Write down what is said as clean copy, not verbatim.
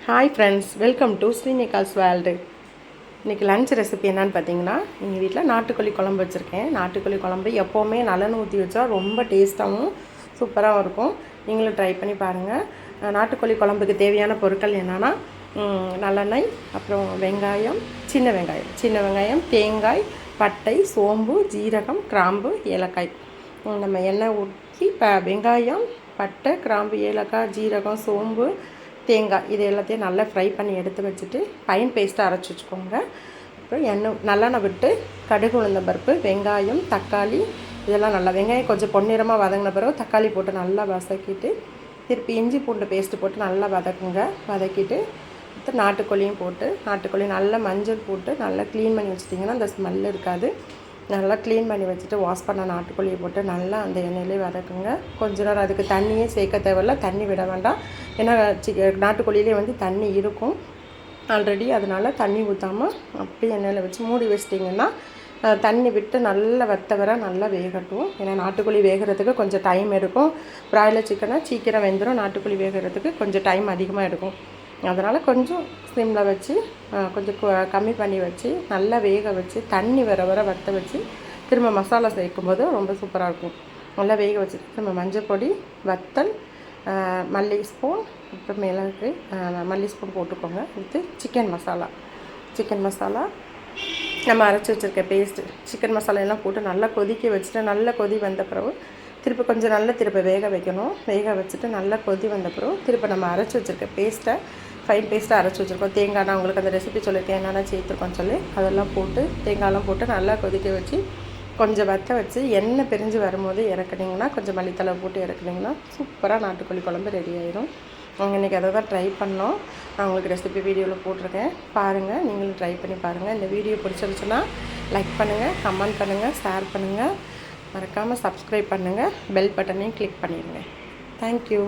Hi friends, welcome to Srinika's world. இன்றைக்கி lunch recipe என்னென்னு பார்த்தீங்கன்னா, எங்கள் வீட்டில் நாட்டுக்கோழி குழம்பு வச்சுருக்கேன். நாட்டுக்கோழி குழம்பு எப்போவுமே நல்லெண்ணெய் ஊற்றி வச்சா ரொம்ப டேஸ்ட்டாகவும் சூப்பராகவும் இருக்கும். நீங்களும் ட்ரை பண்ணி பாருங்கள். நாட்டுக்கோழி குழம்புக்கு தேவையான பொருட்கள் என்னென்னா, நல்லெண்ணெய், அப்புறம் வெங்காயம், சின்ன வெங்காயம், தேங்காய், பட்டை, சோம்பு, ஜீரகம், கிராம்பு, ஏலக்காய். நம்ம எண்ணெய் ஊற்றி வெங்காயம், பட்டை, கிராம்பு, ஏலக்காய், ஜீரகம், சோம்பு, தேங்காய் இது எல்லாத்தையும் நல்லா ஃப்ரை பண்ணி எடுத்து வச்சுட்டு ஃபைன் பேஸ்ட்டாக அரைச்சி வச்சுக்கோங்க. அப்புறம் நல்லெண்ணெய் விட்டு கடுகு, உளுந்தம் பருப்பு, வெங்காயம், தக்காளி இதெல்லாம் நல்லா வெங்காயம் கொஞ்சம் பொன்னிறமாக வதங்கின பிறகு தக்காளி போட்டு நல்லா வதக்கிட்டு திருப்பி இஞ்சி பூண்டு பேஸ்ட்டு போட்டு நல்லா வதக்கிட்டு நாட்டுக்கோழியும் போட்டு நாட்டுக்கோழி நல்லா மஞ்சள் போட்டு நல்லா க்ளீன் பண்ணி வச்சிட்டிங்கன்னா அந்த ஸ்மெல் இருக்காது. நல்லா க்ளீன் பண்ணி வச்சுட்டு வாஷ் பண்ண நாட்டுக்கோழியை போட்டு நல்லா அந்த எண்ணெயிலே வதக்குங்க. கொஞ்ச நேரம் அதுக்கு தண்ணியே சேர்க்க தேவையில்ல, தண்ணி விட வேண்டாம். ஏன்னா நாட்டுக்கோழியிலே வந்து தண்ணி இருக்கும் ஆல்ரெடி. அதனால் தண்ணி ஊற்றாமல் அப்படியே எண்ணெயில் வச்சு மூடி வச்சிட்டிங்கன்னா தண்ணி விட்டு நல்லா வர நல்லா வேகட்டும். ஏன்னா நாட்டுக்கோழி வேகிறதுக்கு கொஞ்சம் டைம் எடுக்கும். பிராய்லர் சிக்கனை சீக்கிரம் வெந்துடும், நாட்டுக்கோழி வேகிறதுக்கு கொஞ்சம் டைம் அதிகமாக எடுக்கும். அதனால் கொஞ்சம் சிம்மில் வச்சு கொஞ்சம் கம்மி பண்ணி வச்சு நல்லா வேக வச்சு தண்ணி வர வற்ற வச்சு திரும்ப மசாலா சேர்க்கும் போது ரொம்ப சூப்பராக இருக்கும். நல்லா வேக வச்சு திரும்ப மஞ்சள் பொடி, வத்தல், மல்லி ஸ்பூன், அப்புறம் மிளகு, மல்லி ஸ்பூன் போட்டுக்கோங்க. அடுத்து சிக்கன் மசாலா நம்ம அரைச்சி வச்சுருக்க பேஸ்ட்டு சிக்கன் மசாலா எல்லாம் போட்டு நல்லா கொதிக்க வச்சுட்டு நல்லா கொதி வந்த பிறகு திருப்பி கொஞ்சம் நல்லா வேக வைக்கணும். வேக வச்சுட்டு நல்லா கொதி வந்த பிறகு திருப்பி நம்ம அரைச்சி வச்சுருக்க பேஸ்ட்டை ஃபைன் பேஸ்ட்டாக அரைச்சி வச்சுருக்கோம். தேங்காய் நான் உங்களுக்கு அந்த ரெசிபி சொல்லியிருக்கேன் என்னென்ன சேர்த்துருக்கோன்னு சொல்லி அதெல்லாம் போட்டு தேங்காயெலாம் போட்டு நல்லா கொதிக்க வச்சு கொஞ்சம் வற்ற வச்சு எண்ணெய் பிரிஞ்சு வரும்போது இறக்குனிங்கன்னா கொஞ்சம் மல்லித்தலை போட்டு இறக்குனிங்கன்னா சூப்பராக நாட்டுக்கோழி குழம்பு ரெடி ஆயிடும். நாங்கள் இன்றைக்கி அதை தான் ட்ரை பண்ணோம். நான் உங்களுக்கு ரெசிபி வீடியோவில் போட்டிருக்கேன், பாருங்கள். நீங்களும் ட்ரை பண்ணி பாருங்கள். இந்த வீடியோ பிடிச்சிருந்துச்சுன்னா லைக் பண்ணுங்கள், கமெண்ட் பண்ணுங்கள், ஷேர் பண்ணுங்கள், மறக்காமல் சப்ஸ்கிரைப் பண்ணுங்கள், பெல் பட்டனையும் கிளிக் பண்ணிடுங்க. தேங்க்யூ.